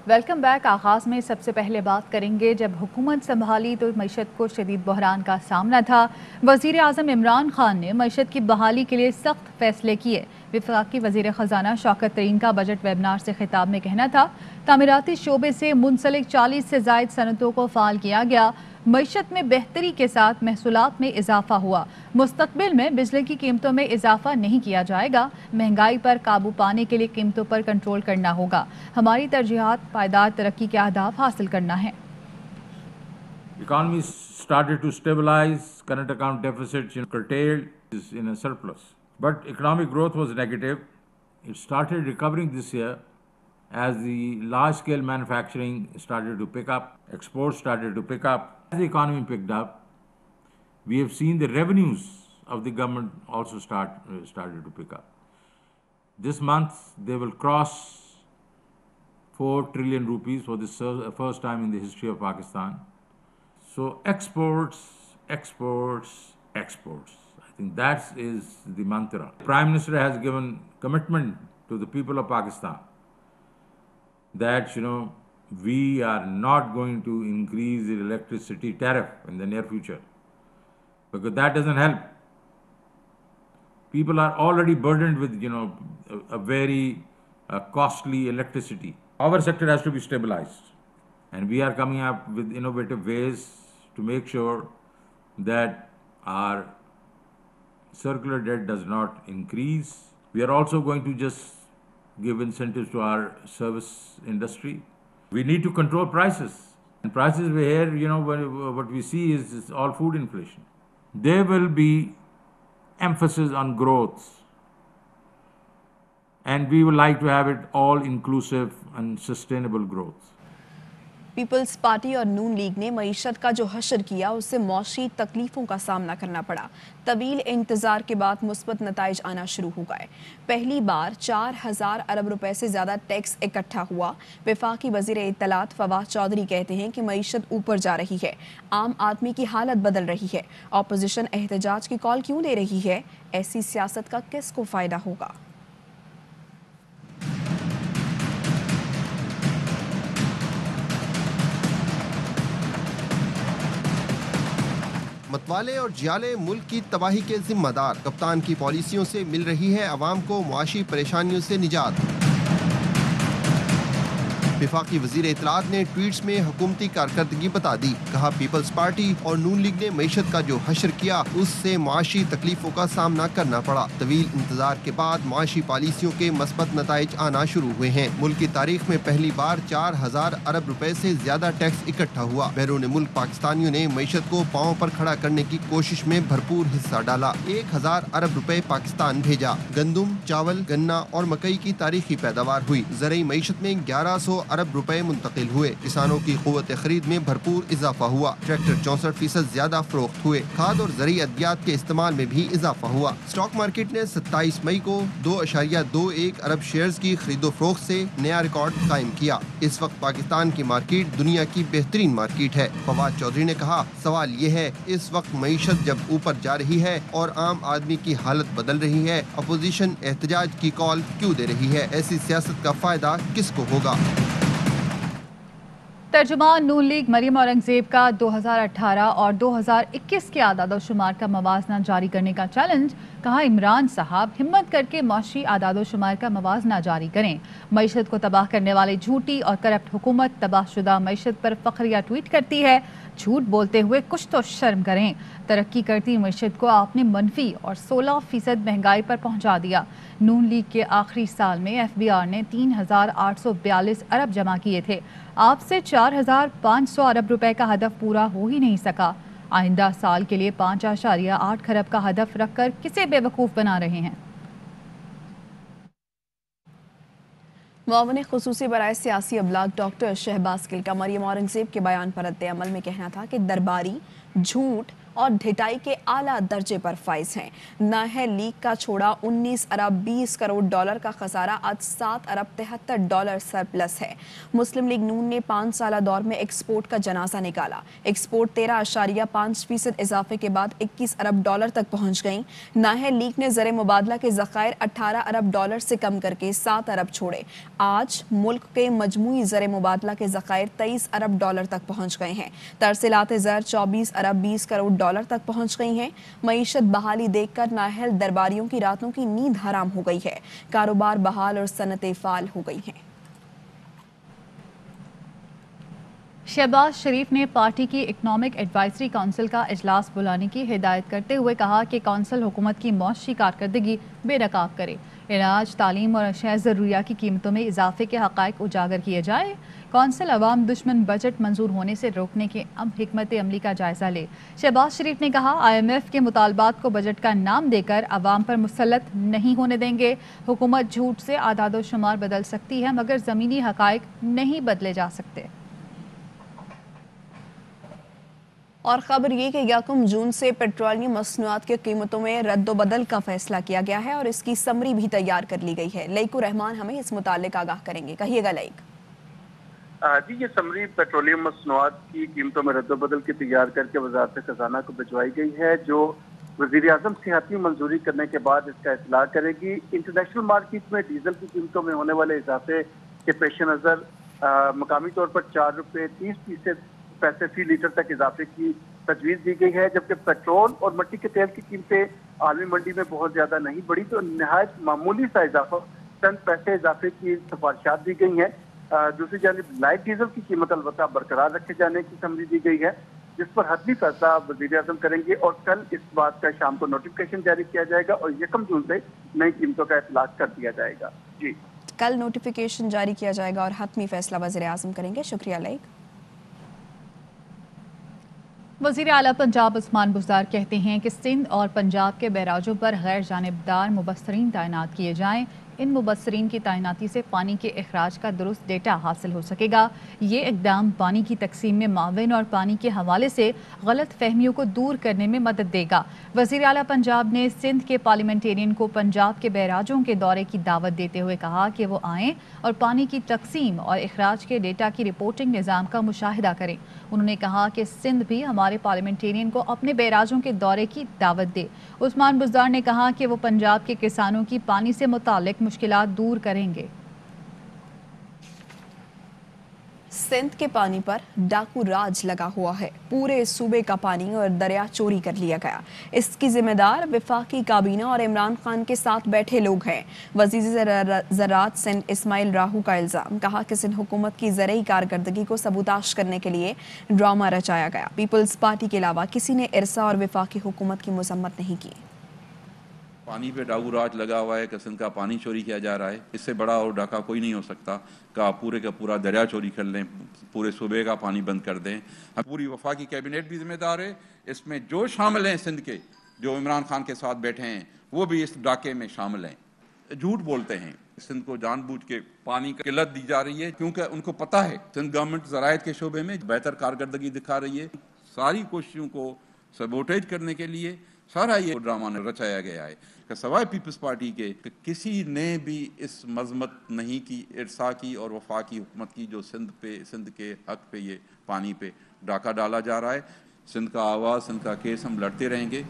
Welcome back. آغاز میں سب سے پہلے بات کریں گے جب حکومت سنبھالی تو معیشت کو شدید بحران کا سامنا تھا۔ وزیر اعظم عمران خان نے معیشت کی بحالی کے لیے سخت فیصلے کیے۔ وفاقی وزیر خزانہ شوکت ترین کا بجٹ ویبنار سے خطاب میں کہنا تھا، تعمیراتی شعبے سے منسلک 40 سے زائد صنعتوں کو فعال کیا گیا۔ معیشت میں بہتری کے ساتھ محصولات میں اضافہ ہوا۔ مستقبل میں بجلی کی قیمتوں میں اضافہ نہیں کیا جائے گا۔ مہنگائی پر قابو پانے کے لیے قیمتوں پر کنٹرول کرنا ہوگا۔ ہماری ترجیحات پائیدار ترقی کے اہداف حاصل کرنا ہے۔ Economy started to stabilize, current account deficits curtailed, is in a surplus. But economic growth was negative. It started recovering this year as the large-scale manufacturing started to pick up, exports started to pick up. As the economy picked up, we have seen the revenues of the government also started to pick up. This month, they will cross 4 trillion rupees for the first time in the history of Pakistan. So exports, exports, exports. I think that is the mantra. The Prime Minister has given commitment to the people of Pakistan that, we are not going to increase the electricity tariff in the near future because that doesn't help. People are already burdened with, a very costly electricity. Our sector has to be stabilized, and we are coming up with innovative ways to make sure that our circular debt does not increase. We are also going to just give incentives to our service industry. We need to control prices. And prices here, what we see is all food inflation. There will be emphasis on growth. And we would like to have it all inclusive and sustainable growth. Peoples Party اور Noon league نے معیشت کا جو حشر کیا اس سے معاشی تکلیفوں کا سامنا کرنا پڑا۔ طویل انتظار کے بعد مثبت نتائج آنا شروع ہو گئے۔ پہلی بار 4000 ارب روپے سے زیادہ ٹیکس اکٹھا ہوا۔ وفاقی وزیر اطلاعات فواد چودھری کہتے ہیں کہ معیشت اوپر جا رہی ہے، عام آدمی کی حالت بدل رہی ہے۔ اپوزیشن احتجاج کی کال کیوں دے رہی ہے؟ ایسی سیاست کا کس کو فائدہ ہوگا؟ متوالے اور جیالے ملک کی تباہی کے ذمہ دار۔ کپتان کی پالیسیوں سے مل رہی ہے عوام کو معاشی پریشانیوں سے نجات۔ وفاقی وزیر اطلاعات نے ٹویٹس میں حکومتی کارکردگی بتا دی۔ کہا پیپلز پارٹی اور نون لیگ نے معیشت کا جو حشر کیا اس سے معاشی تکلیفوں کا سامنا کرنا پڑا۔ طویل انتظار کے بعد معاشی پالیسیوں کے مثبت نتائج آنا شروع ہوئے ہیں۔ ملک کی تاریخ میں پہلی بار 4000 ارب روپے سے زیادہ ٹیکس اکٹھا ہوا۔ بیرون ملک پاکستانیوں نے معیشت کو پاؤں پر کھڑا کرنے کی کوشش میں بھرپور حصہ ڈالا۔ 1000 ارب روپے پاکستان بھیجا۔ گندم، چاول، گنا اور مکئی کی تاریخی پیداوار ہوئی۔ زرعی معیشت میں 1100 ارب روپے منتقل ہوئے۔ کسانوں کی قوت خرید میں بھرپور اضافہ ہوا۔ ٹریکٹر 64% زیادہ فروخت ہوئے۔ کھاد اور زرعی ادویات کے استعمال میں بھی اضافہ ہوا۔ اسٹاک مارکیٹ نے 27 مئی کو 2.21 ارب شیئرز کی خرید و فروخت سے نیا ریکارڈ قائم کیا۔ اس وقت پاکستان کی مارکیٹ دنیا کی بہترین مارکیٹ ہے۔ فواد چودھری نے کہا، سوال یہ ہے اس وقت معیشت جب اوپر جا رہی ہے اور عام آدمی کی حالت بدل رہی ہے، اپوزیشن احتجاج کی کال کیوں دے رہی ہے؟ ایسی سیاست کا فائدہ کس کو ہوگا؟ ترجمان نون لیگ مریم اورنگزیب کا 2018 اور 2021 کے اعداد و شمار کا موازنہ جاری کرنے کا چیلنج۔ کہا، عمران صاحب ہمت کر کے معاشی اعداد و شمار کا موازنہ جاری کریں۔ معیشت کو تباہ کرنے والے جھوٹی اور کرپٹ حکومت تباہ شدہ معیشت پر فخریہ ٹویٹ کرتی ہے۔ جھوٹ بولتے ہوئے کچھ تو شرم کریں۔ ترقی کرتی معیشت کو آپ نے منفی اور 16% مہنگائی پر پہنچا دیا۔ نون لیگ کے آخری سال میں ایف بی آر نے 3842 ارب جمع کیے تھے۔ آپ سے 4500 ارب روپے کا ہدف پورا ہو ہی نہیں سکا۔ آئندہ سال کے لیے 5.8 کھرب کا ہدف رکھ کر کسے بے وقوف بنا رہے ہیں؟ معاون خصوصی برائے سیاسی ابلاغ ڈاکٹر شہباز گل کا مریم اورنگزیب کے بیان پر رد عمل میں کہنا تھا کہ درباری، جھوٹ और ढिटाई के आला दर्जे पर फाइज हैं। नाहल लीग का छोड़ा 19 अरब 20 करोड़ डॉलर का खसारा आज 7 अरब 73 डॉलर सरप्लस है। मुस्लिम लीग नून ने 5 साला दौर में एक्सपोर्ट का जनाजा निकाला। एक्सपोर्ट 13.5% इजाफे के बाद 21 अरब डॉलर तक पहुंच गई। नाहल लीग ने ज़र मुबादला के ज़खायर 18 अरब डॉलर से कम करके 7 अरब छोड़े। आज मुल्क के मजमूई ज़र मुबादला के ज़खायर 23 अरब डॉलर तक पहुंच गए हैं। तरसीलात ज़र 24 अरब 20 करोड़ डॉलर तक पहुंच गई हैं। मईशत बहाली देखकर नाहल दरबारियों की रातों की नींद हराम हो गई है। कारोबार बहाल और सनतें फाल हो गई हैं। शहबाज शरीफ ने पार्टी की इकनॉमिक एडवाइजरी काउंसिल का इजलास बुलाने की हिदायत करते हुए कहा कि काउंसिल हुकूमत की मौशी कारकर्दगी बेनकाब करे, इलाज, तालीम और अशिया ज़रूरिया की कीमतों में इजाफे के हक़ाइक़ उजागर किए जाए। कौंसिल अवाम दुश्मन बजट मंजूर होने से रोकने के हिकमत अमली का जायज़ा ले। शहबाज शरीफ ने कहा, IMF के मुतालबात को बजट का नाम देकर अवाम पर मुसल्लत नहीं होने देंगे। हुकूमत झूठ से आदाद शुमार बदल सकती है मगर ज़मीनी हक़ाइक़ नहीं बदले जा सकते। और खबर ये कि 1 जून से पेट्रोलियम मसनूआत की कीमतों में रद्द-बदल का फैसला किया गया है और इसकी समरी भी तैयार कर ली गई है। लईकुर रहमान हमें इस मुतालिक आगाह करेंगे। कहिएगा लईक। जी, ये समरी पेट्रोलियम मसनूआत की कीमतों में रद्द-बदल की तैयार करके वज़ारत ख़ज़ाना को भिजवाई गई है, जो वज़ीर आज़म से हतमी मंजूरी करने के बाद इसका इतला करेगी। इंटरनेशनल मार्केट में डीजल की कीमतों में होने वाले इजाफे के पेश नज़र मकामी तौर पर 4 रुपये 30 पैसे फी लीटर तक इजाफे की तजवीज़ दी गई है, जबकि पेट्रोल और मिट्टी के तेल की कीमतें आलमी मंडी में बहुत ज़्यादा नहीं बढ़ी, तो नहायत मामूली सा इजाफा चंद पैसे इजाफे की सिफारिशात दी गई हैं। दूसरी जानिब लाइट डीजल की कीमत अलबत्ता बरकरार रखे जाने की समझी दी गई है, जिस पर हतमी फैसला वज़ीर आज़म करेंगे और कल इस बात का शाम को नोटिफिकेशन जारी किया जाएगा और 1 जून से नई कीमतों का इतलाक कर दिया जाएगा। जी, कल नोटिफिकेशन जारी किया जाएगा और हतमी फैसला वज़ीर आज़म करेंगे। शुक्रिया लईक। वज़ीर आला पंजाब उस्मान बुज़दार कहते हैं कि सिंध और पंजाब के बैराजों पर गैर जानिबदार मुबस्सरीन तैनात किए जाएं। इन मुबस्सरीन की तैनाती से पानी के अखराज का दुरुस्त डेटा हासिल हो सकेगा। ये इक़दाम पानी की तकसीम में माविन और पानी के हवाले से गलत फहमियों को दूर करने में मदद देगा। वज़ीर आला पंजाब ने सिंध के पार्लियामेंटेरियन को पंजाब के बैराजों के दौरे की दावत देते हुए कहा कि वो आएँ और पानी की तकसीम और अखराज के डेटा की रिपोर्टिंग निज़ाम का मुशाहिदा करें। उन्होंने कहा कि सिंध भी हमारे पार्लियामेंटेरियन को अपने बैराजों के दौरे की दावत दे। उस्मान बुज़दार ने कहा कि वो पंजाब के किसानों की पानी से मुताल्लिक मुश्किलात दूर करेंगे। सिंध के पानी पर डाकू राज लगा हुआ है। पूरे सूबे का पानी और दरिया चोरी कर लिया गया। इसकी जिम्मेदार वफाकी काबीना और इमरान खान के साथ बैठे लोग हैं। वज़ीर ज़राअत सिंध इस्माइल राहू का इल्ज़ाम, कहा कि सिंध हुकूमत की ज़रई कारकर्दगी को सबूताश करने के लिए ड्रामा रचाया गया। पीपल्स पार्टी के अलावा किसी ने इरसा और वफाकी हुकूमत की मज़म्मत नहीं की। पानी पे डाकू राज लगा हुआ है कि सिंध का पानी चोरी किया जा रहा है। इससे बड़ा और डाका कोई नहीं हो सकता का पूरा दरिया चोरी कर लें, पूरे सूबे का पानी बंद कर दें। हम पूरी वफाकी कैबिनेट भी जिम्मेदार है। इसमें जो शामिल हैं सिंध के, जो इमरान खान के साथ बैठे हैं, वो भी इस डाके में शामिल हैं। झूठ बोलते हैं। सिंध को जानबूझ के पानी की किल्लत दी जा रही है क्योंकि उनको पता है सिंध गवर्नमेंट ज़राअत के शोबे में बेहतर कारकर्दगी दिखा रही है। सारी कोशिशों को सबोटेज करने के लिए सारा ये ड्रामा रचाया गया है कि सवाए पीपल्स पार्टी के कि किसी ने भी इस मजम्मत नहीं की, इरसा की और वफाकी हुकूमत की, जो सिंध के हक पे ये पानी पे डाका डाला जा रहा है। सिंध का आवाज़, सिंध का केस हम लड़ते रहेंगे।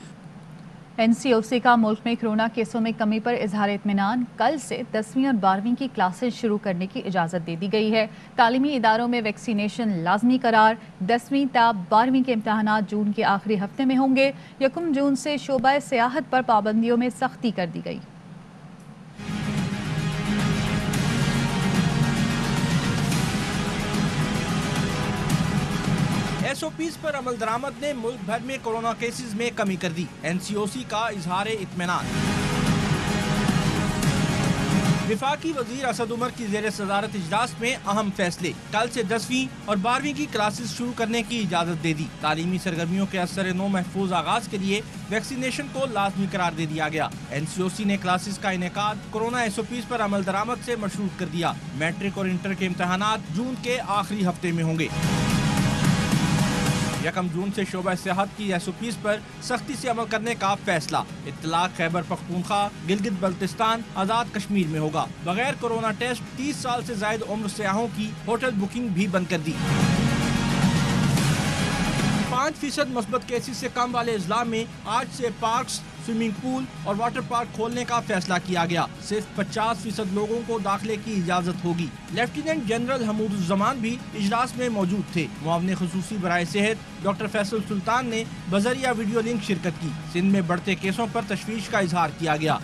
NCOC का मुल्क में कोरोना केसों में कमी पर इजहार इत्मीनान। कल से 10वीं और 12वीं की क्लासेस शुरू करने की इजाज़त दे दी गई है। तालीमी इदारों में वैक्सीनेशन लाजमी करार। 10वीं ता 12वीं के इम्तहानात जून के आखिरी हफ्ते में होंगे। 1 जून से शोबा सियाहत पर पाबंदियों में सख्ती कर दी गई। SOPs पर अमल दरामद ने मुल्क भर में कोरोना केसेस में कमी कर दी। NCOC का इजहार इत्मीनान। वफाकी वजीर असद उमर की ज़ेर सदारत इजलास में अहम फैसले। कल से 10वीं और 12वीं की क्लासेस शुरू करने की इजाज़त दे दी। तालीमी सरगर्मियों के असर नो महफूज आगाज के लिए वैक्सीनेशन को लाजमी करार दे दिया गया। NCOC ने क्लासेस का इनेकाद कोरोना SOPs पर अमल दरामद से मशरूत कर दिया। मैट्रिक और इंटर के इम्तहानात जून के आखिरी हफ्ते में होंगे। 1 जून से शोबा सेहत की SOPs पर सख्ती से अमल करने का फैसला। इत्तलाक खैबर पख्तूनख्वा, गिलगित बल्तिस्तान, आज़ाद कश्मीर में होगा। बगैर कोरोना टेस्ट 30 साल से ज्यादा उम्र सयाहों की होटल बुकिंग भी बंद कर दी। 5% मुस्बत केसेस से कम वाले अजला में आज से पार्क्स, स्विमिंग पूल और वाटर पार्क खोलने का फैसला किया गया। सिर्फ 50% लोगों को दाखिले की इजाजत होगी। लेफ्टिनेंट जनरल हमूदुज़्ज़मान भी इजलास में मौजूद थे। मुआविन खुसूसी बराए सेहत डॉक्टर फैसल सुल्तान ने बजरिया वीडियो लिंक शिरकत की। सिंध में बढ़ते केसों पर तशवीश का इजहार किया गया।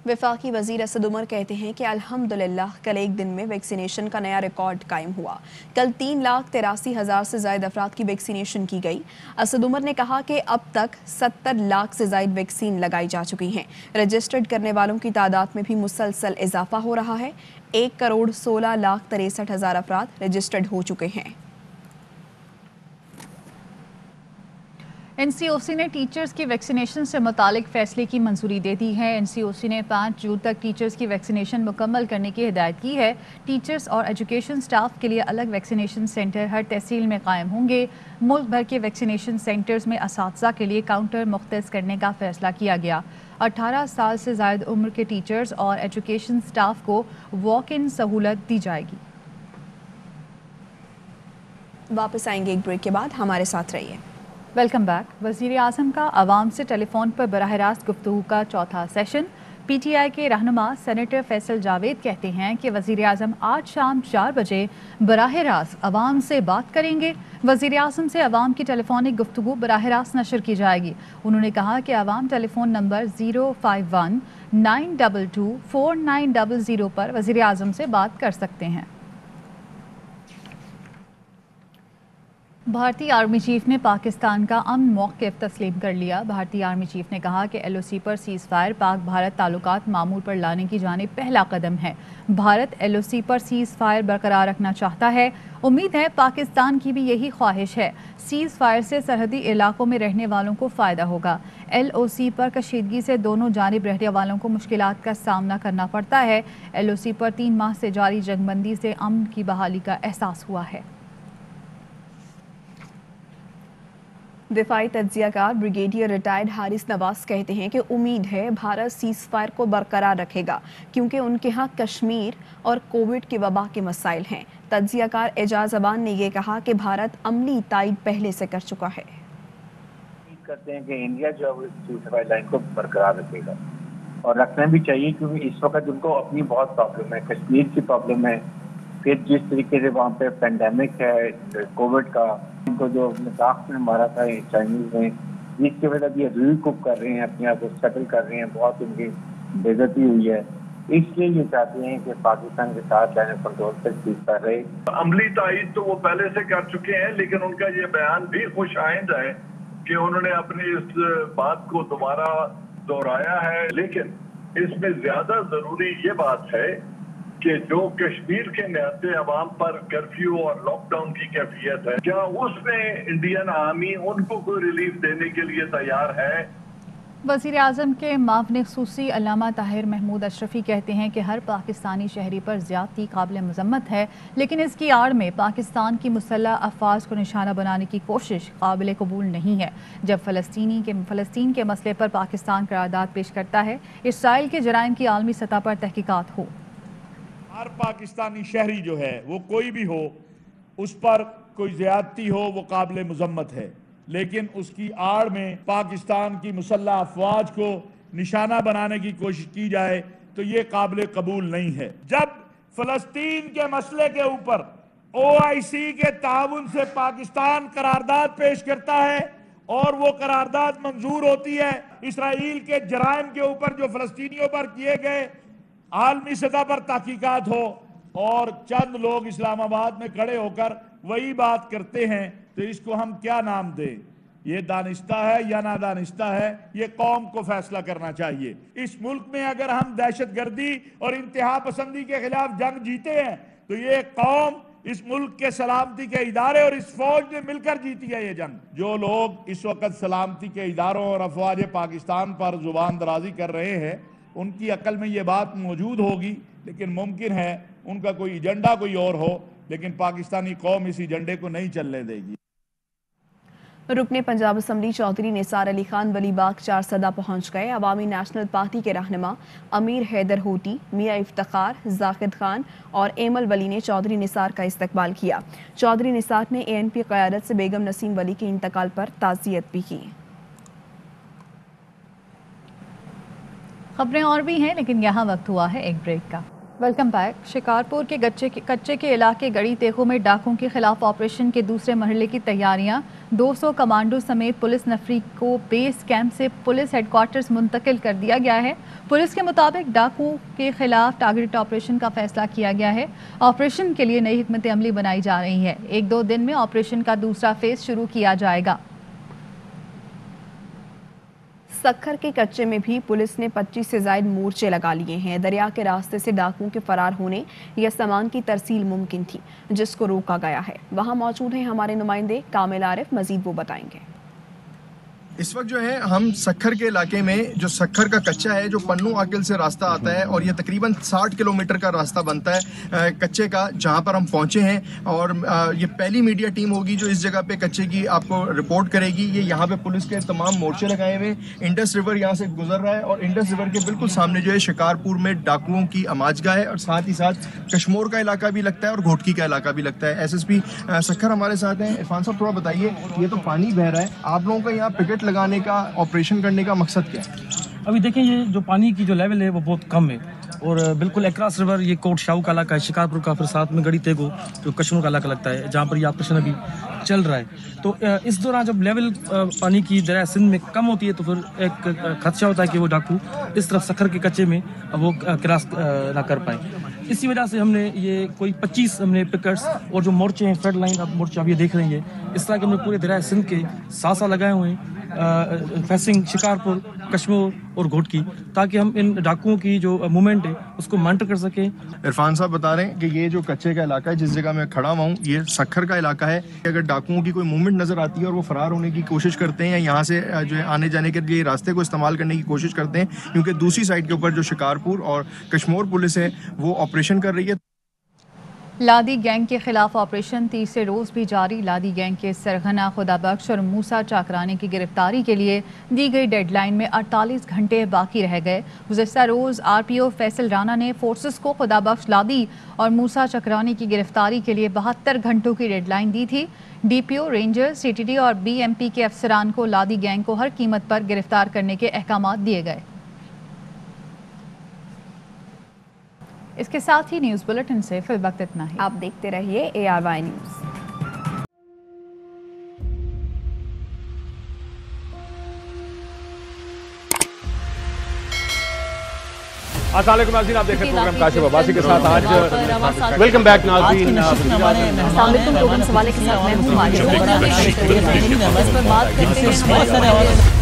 वफाकी वज़ीर असद उमर कहते हैं कि अल्हम्दुलिल्लाह कल एक दिन में वैक्सीनेशन का नया रिकॉर्ड कायम हुआ। कल 3,83,000 से ज़ायद अफराद की वैक्सीनेशन की गई। असद उमर ने कहा कि अब तक 70 लाख से ज़ायद वैक्सीन लगाई जा चुकी हैं। रजिस्टर्ड करने वालों की तादाद में भी मुसलसल इजाफा हो रहा है। 1,16,63,000 अफराद रजिस्टर्ड हो चुके हैं। NCOC ने टीचर्स की वैक्सीनेशन से मुतालिक फैसले की मंजूरी दे दी है। NCOC ने 5 जून तक टीचर्स की वैक्सीनेशन मुकम्मल करने की हिदायत की है। टीचर्स और एजुकेशन स्टाफ के लिए अलग वैक्सीनेशन सेंटर हर तहसील में कायम होंगे। मुल्क भर के वैक्सीनेशन सेंटर्स में असातिज़ा के लिए काउंटर मुख्तस करने का फैसला किया गया। 18 साल से ज़ायद उम्र के टीचर्स और एजुकेशन स्टाफ को वॉक इन सहूलत दी जाएगी। वापस आएंगे एक ब्रेक के बाद, हमारे साथ रहिए। Welcome back. वज़ीर आज़म का आवाम से टेलीफोन पर बराह रास्त गुफ्तगू का चौथा सेशन। PTI के रहनुमा सेनेटर फैसल जावेद कहते हैं कि वज़ीर आज़म आज शाम 4 बजे बराह रास्त आवाम से बात करेंगे। वज़ीर आज़म से आवाम की टेलीफोनिक गुफ्तगू बराह रास्त नशर की जाएगी। उन्होंने कहा कि आवाम टेलीफोन नंबर 051-922-4900 पर वज़ीर आज़म से बात कर सकते हैं। भारतीय आर्मी चीफ ने पाकिस्तान का अमन मौक़िफ़ तस्लीम कर लिया। भारतीय आर्मी चीफ ने कहा कि LOC पर सीज़ फायर पाक भारत ताल्लुकात मामूल पर लाने की जानिब पहला कदम है। भारत LOC पर सीज़ फायर बरकरार रखना चाहता है। उम्मीद है पाकिस्तान की भी यही ख्वाहिश है। सीज़ फायर से सरहदी इलाकों में रहने वालों को फ़ायदा होगा। LOC पर कशीदगी से दोनों जानिब रहने वालों को मुश्किलात का सामना करना पड़ता है। LOC पर 3 माह से जारी जंगबंदी से अमन की बहाली का एहसास हुआ है। दिफाई तज्जियाकार ब्रिगेडियर रिटायर्ड हारिस नवाज कहते हैं कि उम्मीद है भारत सीज़ फायर को बरकरार रखेगा क्योंकि उनके यहाँ कश्मीर और कोविड की वबा के मसाइल हैं। तज्जियाकार एजाज अबान ने यह कहा कि भारत अमली तायद पहले से कर चुका है। उम्मीद करते हैं कि इंडिया जो है सीज़ फायर लाइन को बरकरार रखेगा और रखना भी चाहिए क्योंकि इस वक्त उनको अपनी बहुत प्रॉब्लम है, कश्मीर की प्रॉब्लम है, फिर जिस तरीके से वहाँ पे पेंडेमिक है कोविड का, इनको जो लद्दाख में मारा था चाइनीज ने, जिसकी वजह से ये रीकूप कर रहे हैं, अपने आप को सेटल कर रहे हैं, बहुत उनकी बेइज्जती हुई है। इसलिए ये चाहते हैं कि पाकिस्तान के साथ लाइन ऑफ कंट्रोल पर सीज़ फायर रहे। अमली तायद तो वो पहले से कर चुके हैं, लेकिन उनका ये बयान भी खुशाइंद है कि उन्होंने अपनी इस बात को दोबारा दोहराया है। लेकिन इसमें ज्यादा जरूरी ये बात है कि जो कश्मीर के निहत्ते अवाम पर कर्फ्यू और लॉकडाउन की कैफियत है, क्या उसमें इंडियन आर्मी उनको कोई रिलीफ देने के लिए तैयार है? वज़ीर आज़म के मुआविन ख़ुसूसी अल्लामा ताहिर महमूद अशरफी कहते हैं कि हर पाकिस्तानी शहरी पर ज़्यादती काबिल मज़म्मत है, लेकिन इसकी आड़ में पाकिस्तान की मुसल्लह अफ़वाज को निशाना बनाने की कोशिश काबिल कबूल नहीं है। जब फ़लस्तीन के मसले पर पाकिस्तान करारदाद पेश करता है, इसराइल के जराइम की आलमी सतह पर तहकीकात हो। हर पाकिस्तानी शहरी जो है वो कोई भी हो, उस पर कोई ज़्यादती हो, वो काबिल मज़म्मत है, लेकिन उसकी आड़ में पाकिस्तान की मुसल्लह अफवाज को निशाना बनाने की कोशिश की जाए तो ये काबिल कबूल नहीं है। जब फ़लस्तीन के मसले के ऊपर OIC के ताउन से पाकिस्तान करारदाद पेश करता है और वो करारदाद मंजूर होती है, इसराइल के जराइम के ऊपर जो फ़लस्तीनियों पर किए गए आलमी सतह पर तहकीकात हो, और चंद लोग इस्लामाबाद में खड़े होकर वही बात करते हैं, तो इसको हम क्या नाम दें? ये दानिस्ता है या नादानिस्ता है, ये कौम को फैसला करना चाहिए। इस मुल्क में अगर हम दहशतगर्दी और इंतहा पसंदी के खिलाफ जंग जीते हैं तो ये कौम, इस मुल्क के सलामती के इदारे और इस फौज ने मिलकर जीती है ये जंग। जो लोग इस वक्त सलामती के इदारों और अफवाज पाकिस्तान पर जुबान दराजी कर रहे हैं, उनकी अकल में ये बात मौजूद होगी, लेकिन मुमकिन है उनका कोई एजेंडा कोई और हो, लेकिन पाकिस्तानी कौम इस एजेंडे को नहीं चलने देगी। रुकने पंजाब असम्बली चौधरी निसार अली खान वलीबाग चारसदा पहुंच गए। अवामी नेशनल पार्टी के रहनुमा अमीर हैदर होटी, मियाँ इफ्तार, जाकिद खान और एमल वली ने चौधरी निसार का इस्तकबाल किया। चौधरी निसार ने ANP क़यादत से बेगम नसीम वली के इंतकाल पर ताज़ियत भी की। खबरें और भी हैं, लेकिन यहाँ वक्त हुआ है एक ब्रेक का। Welcome back. शिकारपुर के कच्चे के इलाके गड़ी तेखो में डाकुओं के खिलाफ ऑपरेशन के दूसरे मरहले की तैयारियां। 200 कमांडो समेत पुलिस नफरी को बेस कैंप से पुलिस हेडक्वार्टर्स मुंतकिल कर दिया गया है। पुलिस के मुताबिक डाकुओं के खिलाफ टारगेटेड ऑपरेशन का फैसला किया गया है। ऑपरेशन के लिए नई हिकमत अमली बनाई जा रही है। 1-2 दिन में ऑपरेशन का दूसरा फेज शुरू किया जाएगा। सक्खर के कच्चे में भी पुलिस ने 25 से ज़ायद मोर्चे लगा लिए हैं। दरिया के रास्ते से डाकुओं के फरार होने या सामान की तरसील मुमकिन थी, जिसको रोका गया है। वहां मौजूद हैं हमारे नुमाइंदे कामिल आरिफ, मजीद वो बताएंगे। इस वक्त जो है हम सक्खर के इलाके में, जो सक्खर का कच्चा है, जो पन्नू आकिल से रास्ता आता है और ये तकरीबन 60 किलोमीटर का रास्ता बनता है कच्चे का, जहां पर हम पहुंचे हैं। और ये पहली मीडिया टीम होगी जो इस जगह पे कच्चे की आपको रिपोर्ट करेगी। ये यहाँ पे पुलिस के तमाम मोर्चे लगाए हुए। इंडस रिवर यहाँ से गुजर रहा है और इंडस रिवर के बिल्कुल सामने जो है शिकारपुर में डाकुओं की अमाजगाह है और साथ ही साथ कश्मोर का इलाका भी लगता है और घोटकी का इलाका भी लगता है। SSP सक्खर हमारे साथ हैं। इरफान साहब थोड़ा बताइए, ये तो पानी बह रहा है, आप लोगों का यहाँ पिकेट लगाने का, ऑपरेशन करने का मकसद क्या है? अभी देखें, ये जो पानी की जो लेवल है वो बहुत कम है और बिल्कुल अक्रॉस रिवर ये कोट शाहू का इलाका है, शिकारपुर का, फिर साथ में गड़ी तेगो जो कश्मीर का इलाका लगता है, जहाँ पर ये ऑपरेशन अभी चल रहा है। तो इस दौरान जब लेवल पानी की दरिया सिंध में कम होती है तो फिर एक खदशा होता है कि वो डाकू इस तरफ सक्खर के कच्चे में वो क्रॉस ना कर पाए। इसी वजह से हमने ये कोई 25 हमने पिकट्स और जो मोर्चे हैं, फ्रंट लाइन अब मोर्चे आप ये देख रहे हैं, इस तरह के हमने पूरे दरिया सिंध के साथ लगाए हुए हैं फेसिंग शिकारपुर, कश्मीर और घोटकी, ताकि हम इन डाकुओं की जो मूवमेंट है उसको मॉनिटर कर सकें। इरफान साहब बता रहे हैं कि ये जो कच्चे का इलाका है, जिस जगह मैं खड़ा हुआ हूँ, ये सक्खर का इलाका है। अगर डाकुओं की कोई मूवमेंट नजर आती है और वो फरार होने की कोशिश करते हैं या यहाँ से जो है आने जाने के लिए रास्ते को इस्तेमाल करने की कोशिश करते हैं, क्योंकि दूसरी साइड के ऊपर जो शिकारपुर और कश्मीर पुलिस है वो ऑपरेशन कर रही है। लादी गैंग के खिलाफ ऑपरेशन तीसरे रोज भी जारी। लादी गैंग के सरगना खुदाबख्श और मूसा चाकरानी की गिरफ्तारी के लिए दी गई डेडलाइन में 48 घंटे बाकी रह गए। गुज़श्ता रोज RPO फैसल राना ने फोर्सेस को खुदाबख्श, लादी और मूसा चाकरानी की गिरफ्तारी के लिए 72 घंटों की डेडलाइन दी थी। DPO, रेंजर्स, CTD और BMP के अफसरान को लादी गैंग को हर कीमत पर गिरफ्तार करने के अहकामात दिए गए। इसके साथ ही न्यूज़ बुलेटिन से फिल वक्त इतना ही। आप देखते रहिए ARY न्यूज़। अस्सलाम वालेकुम नाज़रीन, आप देख रहे हैं प्रोग्राम काशिफ अब्बासी के साथ। आज वेलकम बैक नाज़रीन। सवाल के साथ मैं हूं